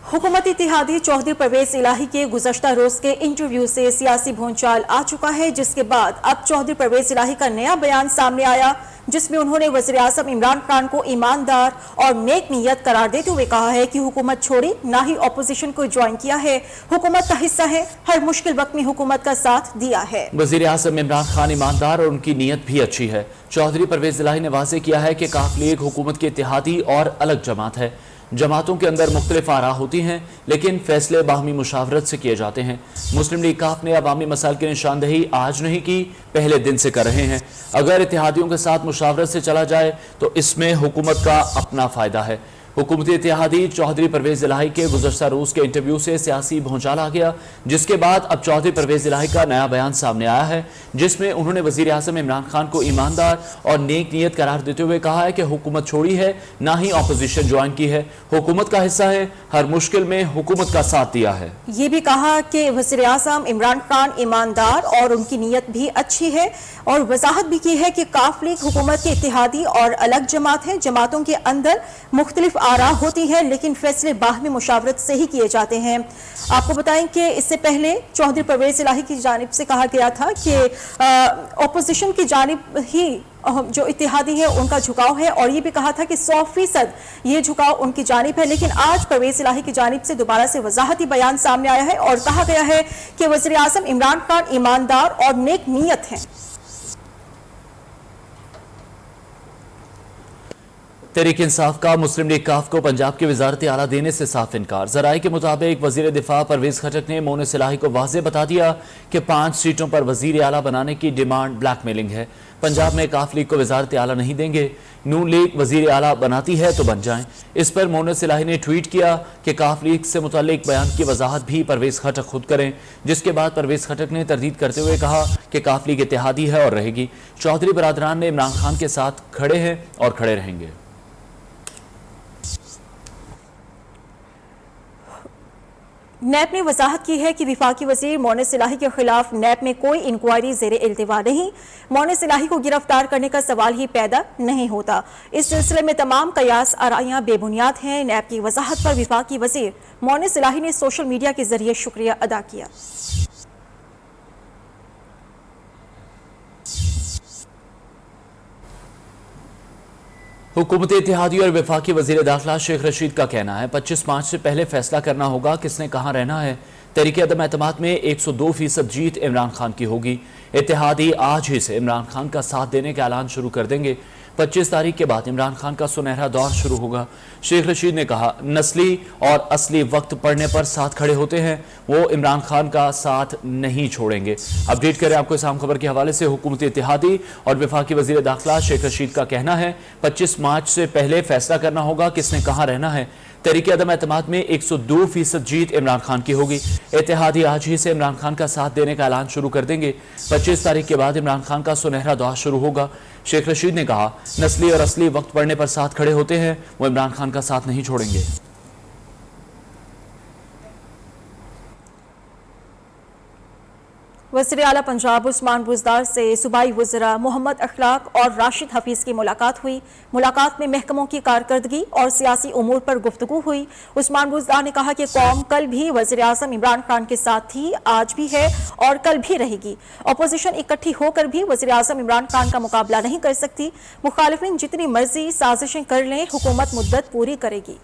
हुकूमत इत्तेहादी चौधरी परवेज इलाही के गुज़श्ता रोज के इंटरव्यू से सियासी भूचाल आ चुका है, जिसके बाद अब चौधरी परवेज इलाही का नया बयान सामने आया, जिसमें उन्होंने वज़ीर-ए-आज़म इमरान खान को ईमानदार और नेक नीयत करार देते हुए कहा है कि हुकूमत छोड़ी, ना ही ऑपोजिशन को ज्वाइन किया है, हुकूमत का हिस्सा है, हर मुश्किल वक्त में हुकूमत का साथ दिया है। वज़ीर-ए-आज़म इमरान खान ईमानदार और उनकी नीयत भी अच्छी है। चौधरी परवेज इलाही ने वाज़ेह किया है कि काफ लीग हुकूमत की इत्तेहादी और अलग जमात है। जमातों के अंदर मुख्तलिफ आरा होती हैं, लेकिन फैसले बाहमी मुशावरत से किए जाते हैं। मुस्लिम लीग काफ ने अवामी मसाइल की निशानदही आज नहीं की, पहले दिन से कर रहे हैं। अगर इत्तेहादियों के साथ मुशावरत से चला जाए तो इसमें हुकूमत का अपना फ़ायदा है। हुकूमती इत्तेहादी चौधरी परवेज इलाही के गुज़श्ता रोज़ के इंटरव्यू से सियासी भूचाल आ गया, जिसके बाद अब चौधरी परवेज इलाही का नया बयान सामने आया है, जिसमें उन्होंने वज़ीर-ए-आज़म इमरान खान को ईमानदार और नेक नीयत करार देते हुए कहा है कि हुकूमत छोड़ी है, ना ही ऑपोजिशन ज्वाइन की है, हुकूमत का हिस्सा है, हर मुश्किल में हुकूमत का साथ दिया है। ये भी कहा कि वज़ीर-ए-आज़म इमरान खान ईमानदार और उनकी नीयत भी अच्छी है, और वजाहत भी की है कि काफ लीग हुकूमत के इत्तेहादी और अलग जमात है। जमातों के अंदर मुख्तलिफ आरा होती है, लेकिन फैसले बाहमी मुशावरत से ही किए जाते हैं। आपको बताएं कि इससे पहले चौधरी परवेज इलाही की जानिब से कहा गया था कि ऑपोजिशन की जानिब ही जो इत्तेहादी है उनका झुकाव है, और ये भी कहा था कि 100% ये झुकाव उनकी जानिब है। लेकिन आज परवेज इलाही की जानिब से दोबारा से वजाहती बयान सामने आया है और कहा गया है कि वज़ीर-ए-आज़म इमरान खान ईमानदार और नेक नीयत हैं। तहरीक इंसाफ का मुस्लिम लीग काफ को पंजाब की वजारत आला देने से साफ इनकार। ज़राए के मुताबिक वज़ीर दिफा परवेज खटक ने मोनिस इलाही को वाज़ेह बता दिया कि 5 सीटों पर वज़ीर आला बनाने की डिमांड ब्लैकमेलिंग है। पंजाब में काफ लीग को वजारत आला नहीं देंगे, नून लीग वज़ीर आला बनाती है तो बन जाएं। इस पर मोनिस इलाही ने ट्वीट किया कि काफ लीग से मुतल्लिक बयान की वजाहत भी परवेज खटक खुद करें, जिसके बाद परवेज खटक ने तरदीद करते हुए कहा कि काफ लीग इत्तेहादी है और रहेगी। चौधरी बरादरान ने इमरान खान के साथ खड़े हैं और खड़े रहेंगे। नैब ने वजाहत की है कि विफाकी वजीर मोनिस इलाही के खिलाफ नैब में कोई इंक्वायरी ज़ेरे इल्तिवा नहीं, मोनिस इलाही को गिरफ्तार करने का सवाल ही पैदा नहीं होता। इस सिलसिले में तमाम कयास आराइयां बेबुनियाद हैं। नैब की वजाहत पर विफाकी वजीर मोनिस इलाही ने सोशल मीडिया के जरिए शुक्रिया अदा किया। हुकूमत इत्तेहादी और वफाकी वज़ीर दाखिला शेख रशीद का कहना है 25 मार्च से पहले फैसला करना होगा किसने कहाँ रहना है। तहरीक अदम एतमाद में 102% जीत इमरान खान की होगी। इत्तेहादी आज ही से इमरान खान का साथ देने का ऐलान शुरू कर देंगे। 25 तारीख के बाद इमरान खान का सुनहरा दौर शुरू होगा। शेख रशीद ने कहा नस्ली और असली वक्त पड़ने पर साथ खड़े होते हैं, वो इमरान खान का साथ नहीं छोड़ेंगे। अपडेट करें आपको इस आम खबर के हवाले से। हुकूमती इत्तेहादी और वफाकी वज़ीर दाखिला शेख रशीद का कहना है 25 मार्च से पहले फैसला करना होगा किसने कहाँ रहना है। तहरीक अदम एतमाद में 102% जीत इमरान खान की होगी। इत्तेहादी आज ही से इमरान खान का साथ देने का ऐलान शुरू कर देंगे। 25 तारीख के बाद इमरान खान का सुनहरा दौर शुरू होगा। शेख रशीद ने कहा नस्ली और असली वक्त पड़ने पर साथ खड़े होते हैं, वो इमरान खान का साथ नहीं छोड़ेंगे। वज़ीर आला पंजाब उस्मान बुज़दार से सूबाई वज़रा मोहम्मद अखलाक और राशिद हफीज़ की मुलाकात हुई। मुलाकात में महकमों की कारकर्दगी और सियासी उमूर पर गुफ्तगू हुई। उस्मान बुज़दार ने कहा कि कौम कल भी वज़ीर-ए-आज़म इमरान खान के साथ थी, आज भी है और कल भी रहेगी। अपोजिशन इकट्ठी होकर भी वज़ीर-ए-आज़म इमरान खान का मुकाबला नहीं कर सकती। मुखालिफिन जितनी मर्जी साजिशें कर लें, हुकूमत मुद्दत पूरी करेगी।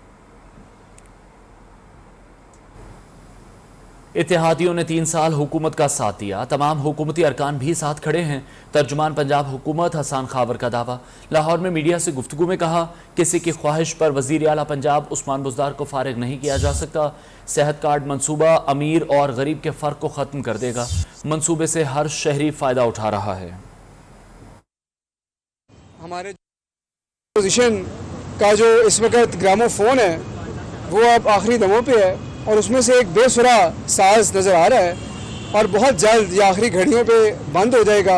इत्तेहादियों ने 3 साल हुकूमत का साथ दिया, तमाम हुकूमती अरकान भी साथ खड़े हैं। तर्जुमान पंजाब हुकूमत हसन खावर का दावा। लाहौर में मीडिया से गुफ्तगू में कहा किसी की ख्वाहिश पर वज़ीर आला पंजाब उस्मान बुज़दार को फारिग नहीं किया जा सकता। सेहत कार्ड मंसूबा अमीर और गरीब के फ़र्क को ख़त्म कर देगा। मंसूबे से हर शहरी फ़ायदा उठा रहा है। हमारे पोजीशन का जो इस वक्त ग्रामोफोन है वो अब आखिरी दमों पे है, और उसमें से एक बेसुरा साज नज़र आ रहा है और बहुत जल्द ये आखिरी घड़ियों पे बंद हो जाएगा।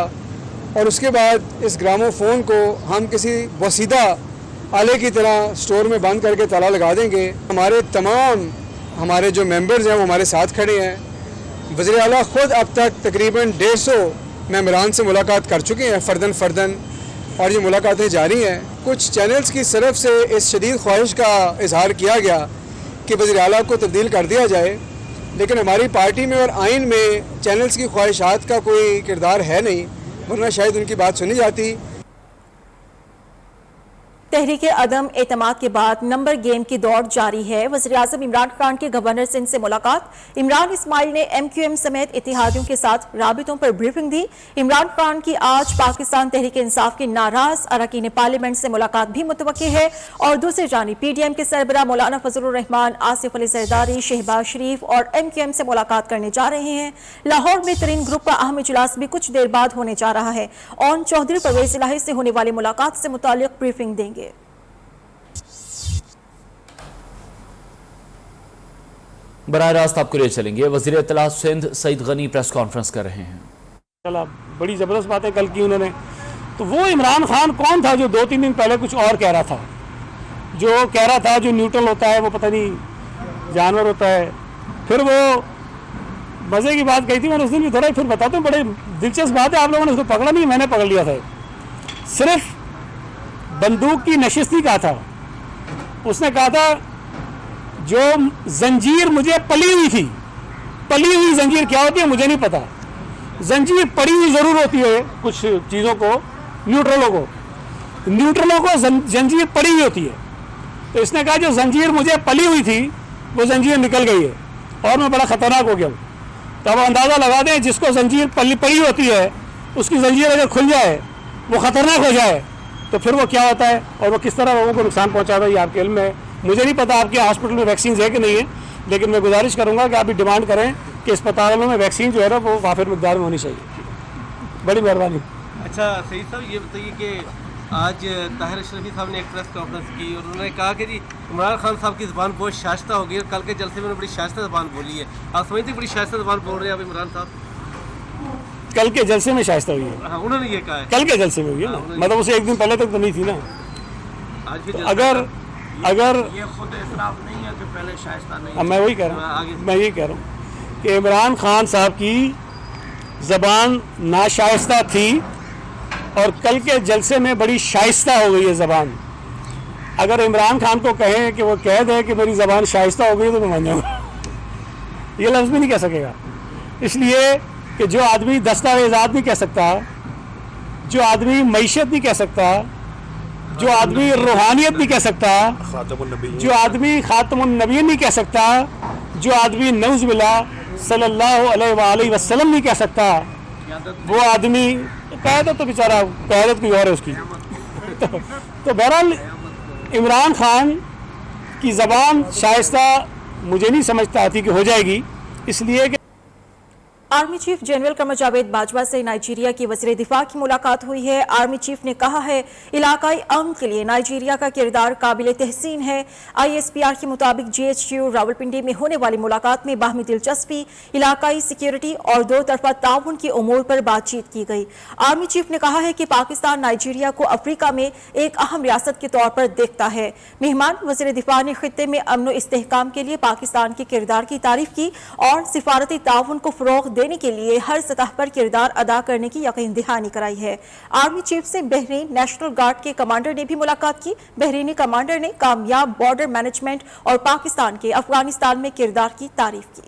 और उसके बाद इस ग्रामोफोन को हम किसी वसीदा आले की तरह स्टोर में बंद करके ताला लगा देंगे। हमारे जो मेंबर्स हैं वो हमारे साथ खड़े हैं। वज़ीर आला ख़ुद अब तक तकरीबन 150 मेंबरान से मुलाकात कर चुके हैं फ़र्दन, और ये मुलाकातें जारी हैं। कुछ चैनल्स की तरफ से इस शदीद ख्वाहिश का इजहार किया गया कि वज़ीर आला को तब्दील कर दिया जाए, लेकिन हमारी पार्टी में और आइन में चैनल्स की ख्वाहिशात का कोई किरदार है नहीं, वरना शायद उनकी बात सुनी जाती। तहरीक अदम एतमाद के बाद नंबर गेम की दौड़ जारी है। वज़ीर-ए-आज़म इमरान खान के गवर्नर सिंध से मुलाकात। इमरान इस्माइल ने MQM समेत इत्तेहादियों के साथ राबितों पर ब्रीफिंग दी। इमरान खान की आज पाकिस्तान तहरीक इंसाफ के नाराज अरकान पार्लियामेंट से मुलाकात भी मुतवक्की है। और दूसरी जानिब PDM के सरबराह मौलाना फजलुर रहमान, आसिफ अली जरदारी, शहबाज शरीफ और MQM से मुलाकात करने जा रहे हैं। लाहौर में तरीन ग्रुप का अहम इजलास भी कुछ देर बाद होने जा रहा है। और चौधरी परवेज इलाही से होने वाली मुलाकात से मुताल्लिक ब्रीफिंग देंगे। बराह रास्त आपको ले चलेंगे। वज़ीर इत्तलात सिंध सईद गनी प्रेस कॉन्फ्रेंस कर रहे हैं। चला बड़ी ज़बरदस्त बातें कल की उन्होंने। तो वो इमरान खान कौन था जो 2-3 दिन पहले कुछ और कह रहा था, जो कह रहा था जो न्यूट्रल होता है वो पता नहीं जानवर होता है। फिर वो मज़े की बात कही थी, मैंने उस दिन भी थोड़ा फिर बताता हूँ, बड़े दिलचस्प बात है। आप लोगों ने उसको पकड़ा नहीं, मैंने पकड़ लिया था। सिर्फ बंदूक की नशिश नहीं कहा था, उसने कहा था जो जंजीर मुझे पली हुई थी, पली हुई जंजीर क्या होती है मुझे नहीं पता, जंजीर पड़ी हुई ज़रूर होती है कुछ चीज़ों को, न्यूट्रलों को जंजीर पड़ी हुई होती है। तो इसने कहा जो जंजीर मुझे पली हुई थी वो जंजीर निकल गई है और मैं बड़ा ख़तरनाक हो गया हूँ। तो अब अंदाज़ा लगा दें, जिसको जंजीर पड़ी होती है उसकी जंजीर अगर खुल जाए, वो ख़तरनाक हो जाए, तो फिर वो क्या होता है और वो किस तरह लोगों को नुकसान पहुँचाता है, ये आपके इल्म में है। मुझे नहीं पता आपके हॉस्पिटल में वैक्सीन है कि नहीं है, लेकिन मैं गुजारिश करूंगा कि आप भी डिमांड करें कि अस्पतालों में वैक्सीन जो है ना वो वाफिर मिकदार में होनी चाहिए। बड़ी मेहरबानी। अच्छा सही साहब, ये बताइए कि आज ताहिर अशरफी साहब ने एक प्रेस कॉन्फ्रेंस की और उन्होंने कहा कि जी इमरान खान साहब की ज़बान बहुत शाइस्ता हो गई और कल के जलसे में उन्होंने बड़ी शाइस्ता ज़बान बोली है। आप समझते बड़ी शाइस्ता ज़बान बोल रहे हैं आप इमरान साहब? कल के जलसे में शाइस्ता हुई है? हाँ, उन्होंने ये कहा है कल के जलसे में हुई है ना, मतलब उसे एक दिन पहले तक तो नहीं थी ना। आज के तो जलसे अगर ये खुद इतराफ़ नहीं है कि पहले शाइस्ता नहीं है। मैं वही कह रहा हूँ, मैं ये कह रहा हूँ कि इमरान खान साहब की ज़बान नाशाइस्ता थी और कल के जलसे में बड़ी शाइस्ता हो गई है ज़बान। अगर इमरान खान को कहें कि वो कह दे कि मेरी ज़बान शाइस्ता हो गई तो मैं मान जाऊँगा, ये लफ्ज़ भी नहीं कह सकेगा। इसलिए कि जो आदमी दस्तावेज़ात नहीं कह सकता, जो आदमी मईशत नहीं कह सकता, जो आदमी रूहानियत नहीं कह सकता, जो आदमी खातमुन नबीय्यीन नहीं कह सकता, जो आदमी नऊज़ बिल्लाह सल्लल्लाहु अलैहि वसल्लम नहीं कह सकता, वो आदमी क़यादत तो बेचारा क़यादत कोई और है उसकी। तो बहरहाल इमरान खान की ज़बान शाइस्ता मुझे नहीं समझता आती कि हो जाएगी, इसलिए कि army chief general Qamar Javed Bajwa से नाइजीरिया की वज़ीर दिफा की मुलाकात हुई है। आर्मी चीफ ने कहा है इलाकाई अमन के लिए नाइजीरिया का किरदार काबिल तहसीन है। ISPR के मुताबिक GHQ रावलपिंडी में होने वाली मुलाकात में बाहमी दिलचस्पी, इलाकाई सिक्योरिटी और दो तरफा ताउन की उमूर पर बातचीत की गई। आर्मी चीफ ने कहा है कि पाकिस्तान नाइजीरिया को अफ्रीका में एक अहम रियासत के तौर पर देखता है। मेहमान वज़ीर दिफा ने खित्ते में अमन व इस्तेहकाम के लिए पाकिस्तान के किरदार की तारीफ की और सिफारती ताउन को फ़रोग़ देने के लिए हर सतह पर किरदार अदा करने की यकीन दहानी कराई है। आर्मी चीफ से बहरीन नेशनल गार्ड के कमांडर ने भी मुलाकात की। बहरीनी कमांडर ने कामयाब बॉर्डर मैनेजमेंट और पाकिस्तान के अफगानिस्तान में किरदार की तारीफ की।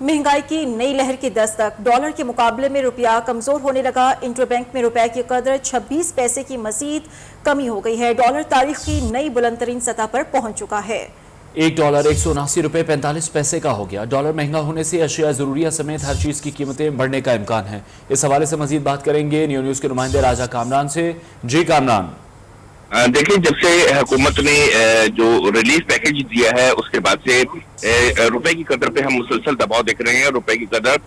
महंगाई की नई लहर की दस्तक, डॉलर के मुकाबले में रुपया कमजोर होने लगा। इंटरबैंक में रुपए की कदर 26 पैसे की मजीद कमी हो गई है। डॉलर तारीख की नई बुलंदतरीन सतह पर पहुंच चुका है। $1 179.45 का हो गया। डॉलर महंगा होने से अशिया जरूरिया समेत हर चीज की कीमतें बढ़ने का इम्कान है। इस हवाले से मजीद बात करेंगे नियो न्यूज के नुमाइंदे राजा कामरान से। जी कामरान। देखिए, जब से हुकूमत ने जो रिलीफ पैकेज दिया है उसके बाद से रुपए की कदर पे हम मुसलसल दबाव देख रहे हैं। रुपए की कदर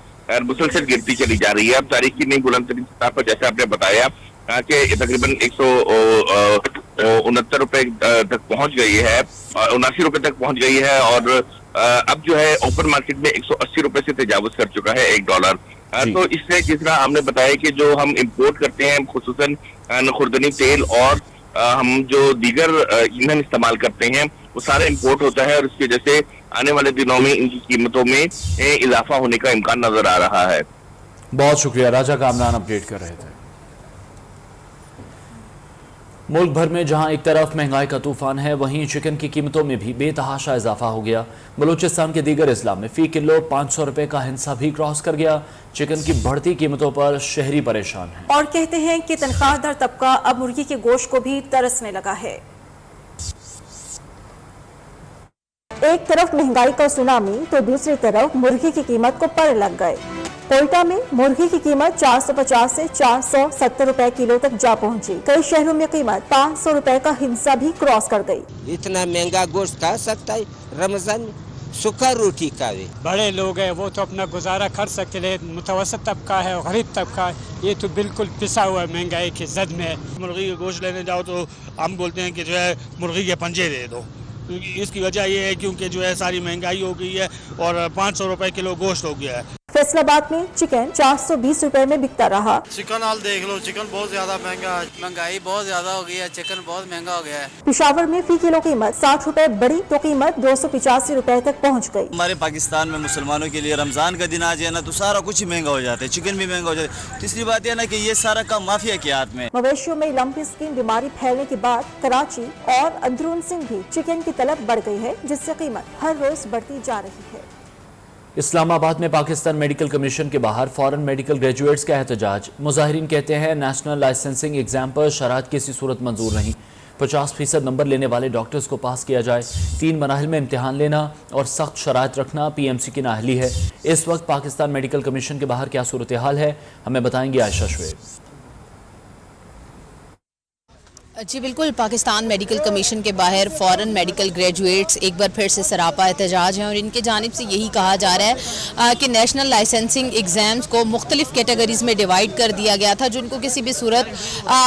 मुसलसल गिरती चली जा रही है। अब तारीख की नई बुलंदतरीन सतह पर जैसे आपने बताया कि तकरीबन 169 रुपए तक पहुंच गई है, 79 रुपए तक पहुंच गई है और अब जो है ओपन मार्केट में 180 रुपए से तजावुज कर चुका है $1। तो इससे जिस तरह हमने बताया कि जो हम इम्पोर्ट करते हैं खुसूसन खुर्दनी तेल और हम जो दीगर ईंधन इस्तेमाल करते हैं वो सारा इम्पोर्ट होता है और इसकी वजह से आने वाले दिनों में इनकी कीमतों में इजाफा होने का इम्कान नजर आ रहा है। बहुत शुक्रिया, राजा कामरान अपडेट कर रहे थे। मुल्क भर में जहां एक तरफ महंगाई का तूफान है, वहीं चिकन की कीमतों में भी बेतहाशा इजाफा हो गया। बलूचिस्तान के दीगर अजला में फी किलो 500 रुपए का हिस्सा भी क्रॉस कर गया। चिकन की बढ़ती कीमतों पर शहरी परेशान हैं और कहते हैं कि तनख्वाहदार तबका अब मुर्गी के गोश्त को भी तरसने लगा है। एक तरफ महंगाई का सुनामी तो दूसरी तरफ मुर्गी की कीमत को पर लग गए। कोयटा में मुर्गी की कीमत 450 से 470 रुपए किलो तक जा पहुंची। कई शहरों में कीमत 500 रुपए का हिस्सा भी क्रॉस कर गई। इतना महंगा गोश्त खा सकता है रमजान में? सूखा रोटी खावे। बड़े लोग हैं वो तो अपना गुजारा कर सकते हैं, मुतवसत तबका है और गरीब तबका है ये तो बिल्कुल पिसा हुआ महंगाई की जद में है। मुर्गी का गोश्त लेने जाओ तो हम बोलते हैं कि जो है मुर्गी के पंजे दे दो। इसकी वजह ये है क्योंकि जो है सारी महंगाई हो गई है और 500 रुपए किलो गोश्त हो गया है। फैसलाबाद में चिकन 420 रुपए में बिकता रहा। चिकन हाल देख लो, चिकन बहुत ज्यादा महंगा है। महंगाई बहुत ज्यादा हो गई है, चिकन बहुत महंगा हो गया है। पिशावर में फी किलो कीमत 60 रुपए बढ़ी तो कीमत 285 रुपए तक पहुंच गई। हमारे पाकिस्तान में मुसलमानों के लिए रमजान का दिन आ जाए ना तो सारा कुछ ही महंगा हो जाता है, चिकन भी महंगा हो जाता है। तीसरी बात यह ना कि ये सारा काम माफिया के हाथ में। मवेशियों में लंपी स्किन बीमारी फैलने के बाद कराची और अंदरून सिंह भी चिकन की तलब बढ़ गई है, जिससे कीमत हर रोज बढ़ती जा रही है। इस्लामाबाद में पाकिस्तान मेडिकल कमीशन के बाहर फॉरेन मेडिकल ग्रेजुएट्स का एहतजाज। मुजाहिरीन कहते हैं नेशनल लाइसेंसिंग एग्जाम पर शरात किसी सूरत मंजूर नहीं। 50% नंबर लेने वाले डॉक्टर्स को पास किया जाए। 3 मराहिल में इम्तिहान लेना और सख्त शराइत रखना PMC की नाअहली है। इस वक्त पाकिस्तान मेडिकल कमीशन के बाहर क्या सूरत हाल है, हमें बताएंगे आयशा शुएब। जी बिल्कुल, पाकिस्तान मेडिकल कमीशन के बाहर फ़ॉरेन मेडिकल ग्रेजुएट्स एक बार फिर से सरापा एहतजाज हैं और इनके जानिब से यही कहा जा रहा है कि नेशनल लाइसेंसिंग एग्ज़ाम्स को मुख्तलिफ कैटेगरीज में डिवाइड कर दिया गया था, जो इनको किसी भी सूरत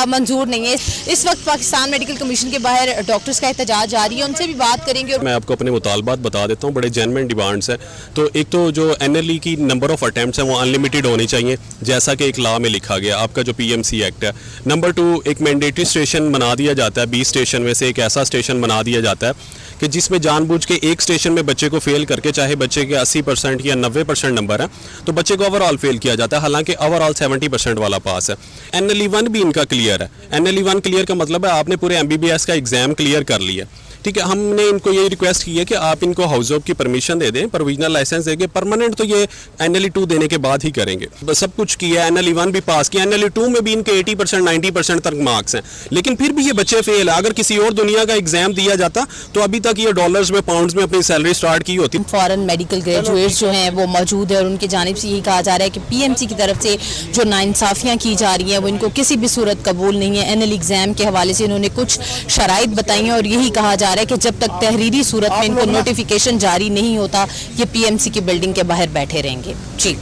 मंजूर नहीं है। इस वक्त पाकिस्तान मेडिकल कमीशन के बाहर डॉक्टर्स का एहतजाज जारी है, उनसे भी बात करेंगे। और मैं आपको अपने मुतालबात बता देता हूँ, बड़े जेन्युइन डिमांड्स हैं। तो एक तो जो NLE की नंबर ऑफ़ अटैम्प्ट्स हैं वो अनलिमिटेड होनी चाहिए, जैसा कि एक लॉ में लिखा गया, आपका जो PMC एक्ट है। नंबर 2, एक मैंडेटरी स्टेशन बना दिया जाता है, 20 स्टेशन में से एक ऐसा स्टेशन बना दिया जाता है कि जिसमें जानबूझ के एक स्टेशन में बच्चे को फेल करके, चाहे बच्चे के 80% या 90% नंबर है, तो बच्चे को ओवरऑल फेल किया जाता है, हालांकि ओवरऑल 70% वाला पास है। NLE 1 भी इनका क्लियर है। NLE 1 क्लियर का मतलब है आपने पूरे MBBS का एग्जाम क्लियर कर लिया। ठीक है, हमने इनको ये रिक्वेस्ट की है कि आप इनको हाउस ऑफ की परमिशन दे दें, प्रोविजनल लाइसेंस देंगे, परमानेंट तो ये NLE 2 देने के बाद ही करेंगे। सब कुछ किया, NLE 1 भी पास किया, NLE 2 में भी इनके 80% 90% तक मार्क्स हैं, लेकिन फिर भी ये बच्चे फेल है। अगर किसी और दुनिया का एग्जाम दिया जाता तो अभी तक ये डॉलर्स में, पाउंड्स में अपनी सैलरी स्टार्ट की होती। फॉरेन मेडिकल ग्रेजुएट्स जो हैं वो मौजूद है और उनकी जानिब से यही कहा जा रहा है कि PMC की तरफ से जो नाइंसाफियाँ की जा रही हैं वो इनको किसी भी सूरत कबूल नहीं है। NLE एग्जाम के हवाले से इन्होंने कुछ शराइत बताई हैं और यही कहा जा रहा है कि जब तक तहरीरी सूरत में इनको नोटिफिकेशन जारी नहीं होता ये PMC की बिल्डिंग के बाहर बैठे रहेंगे। जी,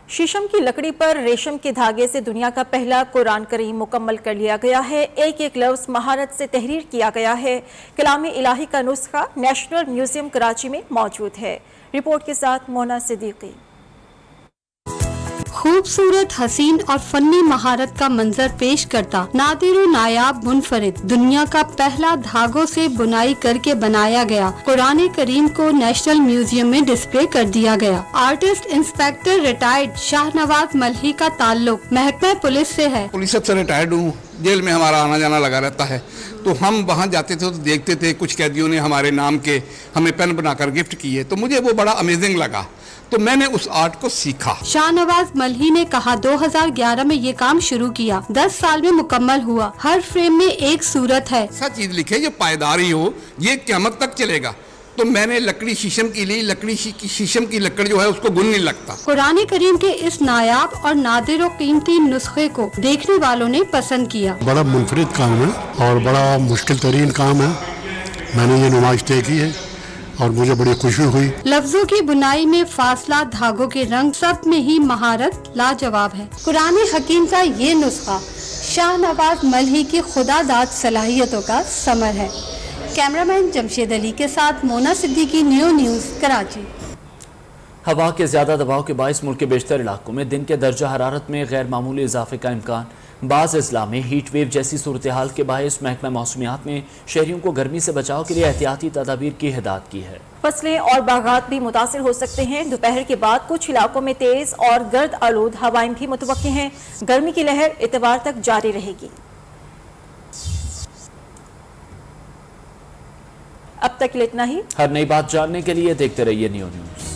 शीशम की लकड़ी पर रेशम के धागे से दुनिया का पहला कुरान करीम मुकम्मल कर लिया गया है। एक एक लफ्ज महारत से तहरीर किया गया है। कलाम इलाही का नुस्खा नेशनल म्यूजियम कराची में मौजूद है। रिपोर्ट के साथ मोना सिद्दीकी। खूबसूरत, हसीन और फन्नी महारत का मंजर पेश करता नादिर नायाब मुनफरिद दुनिया का पहला धागों से बुनाई करके बनाया गया कुरान करीम को नेशनल म्यूजियम में डिस्प्ले कर दिया गया। आर्टिस्ट इंस्पेक्टर रिटायर्ड शाहनवाज मल्ही का ताल्लुक महकमा पुलिस से है। पुलिस से रिटायर्ड हूँ, जेल में हमारा आना जाना लगा रहता है, तो हम वहाँ जाते थे तो देखते थे कुछ कैदियों ने हमारे नाम के हमें पेन बनाकर गिफ्ट किए, तो मुझे वो बड़ा अमेजिंग लगा, तो मैंने उस आर्ट को सीखा। शाहनवाज मल्ही ने कहा 2011 में ये काम शुरू किया, 10 साल में मुकम्मल हुआ। हर फ्रेम में एक सूरत है। ऐसा चीज लिखे जो पायदारी हो, ये क़यामत तक चलेगा। तो मैंने लकड़ी शीशम की ली, शीशम की लकड़ जो है उसको गुन नहीं लगता। कुरान करीम के इस नायाब और नादिर और कीमती नुस्खे को देखने वालों ने पसंद किया। बड़ा मुनफरिद काम है और बड़ा मुश्किल तरीन काम है। मैंने ये नुमाइश तय की है और मुझे बड़ी खुशी हुई। लफ्जों की बुनाई में फासला, धागों के रंग, सब में ही महारत लाजवाब है। कुरान हकीम का ये नुस्खा शाहनवाज मल्ही की खुदादाद सलाहियतों का समर है। कैमरामैन जमशेद अली के साथ मोना सिद्दीकी, न्यू न्यूज़ कराची। हवा के ज्यादा दबाव के बायस मुल्क के बेशतर इलाकों में दिन के दर्जा हरारत में गैर मामूली इजाफे का इम्कान। बाज़ अजला में हीट वेव जैसी सूरत हाल के बायस महकमा मौसमियात ने शहरियों को गर्मी से बचाव के लिए एहतियाती तदाबीर की हिदायत की है। फसलें और बागात भी मुतासिर हो सकते हैं। दोपहर के बाद कुछ इलाकों में तेज और गर्द आलूद हवाएं भी मुतवक्किल हैं। गर्मी की लहर इतवार तक जारी रहेगी। अब तक के लिए इतना ही। हर नई बात जानने के लिए देखते रहिए न्यू न्यूज।